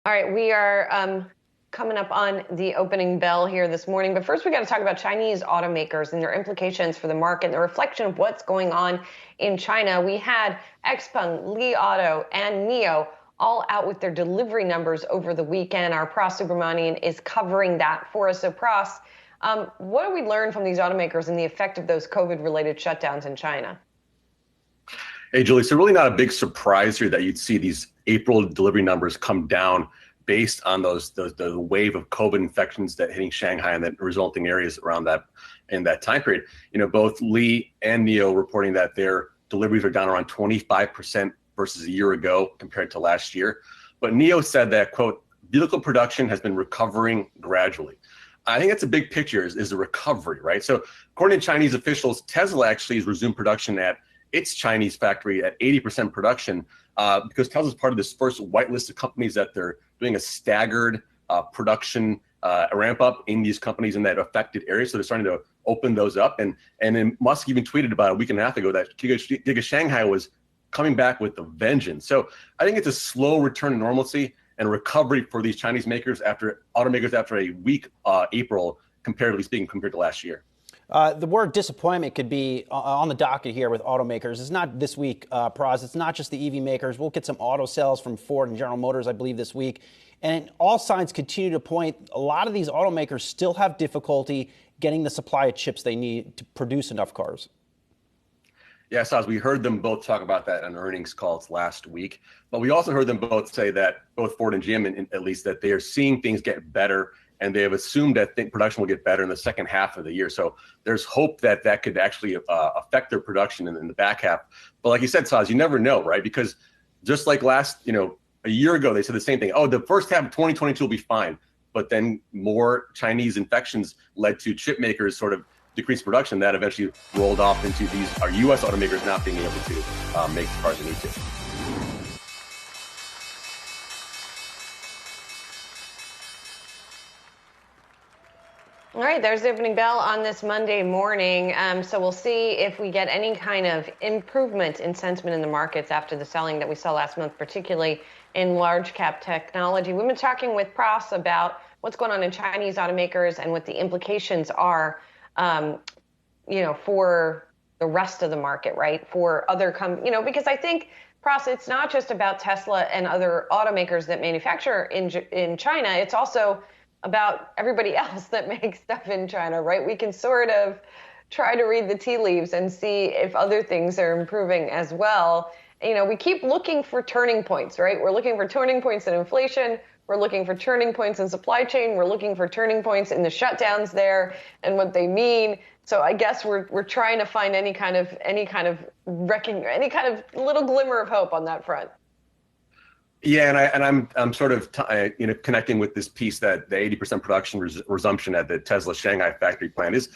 All right, we are coming up on the opening bell here this morning, but first we got to talk about Chinese automakers and their implications for the market and the reflection of what's going on in China. We had Xpeng, Li Auto, and NIO all out with their delivery numbers over the weekend. Our Pras Submaranian is covering that for us. So Pras, what do we learn from these automakers and the effect of those COVID-related shutdowns in China? Hey, Julie, so really not a big surprise here that you'd see these April delivery numbers come down based on the wave of COVID infections that hitting Shanghai and the resulting areas around that in that time period. Both Li and NIO reporting that their deliveries are down around 25% versus a year ago compared to last year. But NIO said that, quote, vehicle production has been recovering gradually. I think that's a big picture is a recovery, right? So according to Chinese officials, Tesla actually has resumed production at its Chinese factory at 80% production because Tesla's part of this first whitelist of companies that they're doing a staggered production ramp up in these companies in that affected area. So they're starting to open those up. And then Musk even tweeted about a week and a half ago that Giga Shanghai was coming back with a vengeance. So I think it's a slow return to normalcy and recovery for these Chinese automakers after a weak April, comparatively speaking, compared to last year. The word disappointment could be on the docket here with automakers. It's not this week, Pras. It's not just the EV makers. We'll get some auto sales from Ford and General Motors, I believe, this week. And all signs continue to point, a lot of these automakers still have difficulty getting the supply of chips they need to produce enough cars. Yeah, Saz, we heard them both talk about that on earnings calls last week. But we also heard them both say that, both Ford and GM, at least, that they are seeing things get better. And they have assumed that production will get better in the second half of the year. So there's hope that that could actually affect their production in the back half. But like you said, Saz, you never know, right? Because just like a year ago, they said the same thing. Oh, the first half of 2022 will be fine. But then more Chinese infections led to chip makers sort of decrease production. That eventually rolled off into our U.S. automakers not being able to make the cars they need to. All right, there's the opening bell on this Monday morning. So we'll see if we get any kind of improvement in sentiment in the markets after the selling that we saw last month, particularly in large cap technology. We've been talking with Pras about what's going on in Chinese automakers and what the implications are, for the rest of the market, right? For other because I think, Pras, it's not just about Tesla and other automakers that manufacture in China. It's also about everybody else that makes stuff in China, right? We can sort of try to read the tea leaves and see if other things are improving as well. We keep looking for turning points, right? We're looking for turning points in inflation. We're looking for turning points in supply chain. We're looking for turning points in the shutdowns there and what they mean. So I guess we're trying to find any kind of little glimmer of hope on that front. Yeah, and I'm sort of connecting with this piece that the 80% production resumption at the Tesla Shanghai factory plant is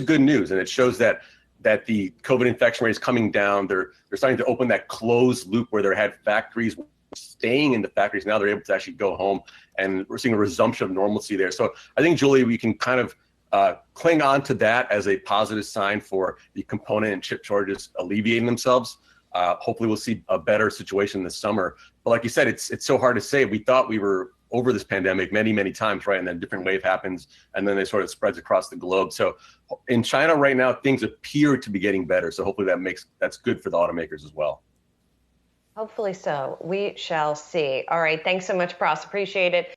good news, and it shows that the COVID infection rate is coming down. They're starting to open that closed loop where they had factories staying in the factories. Now they're able to actually go home, and we're seeing a resumption of normalcy there. So I think, Julie, we can kind of cling on to that as a positive sign for the component and chip shortages alleviating themselves. Hopefully we'll see a better situation this summer. But like you said, it's so hard to say. We thought we were over this pandemic many, many times, right? And then a different wave happens, and then it sort of spreads across the globe. So in China right now, things appear to be getting better. So hopefully that's good for the automakers as well. Hopefully so. We shall see. All right. Thanks so much, Pras. Appreciate it.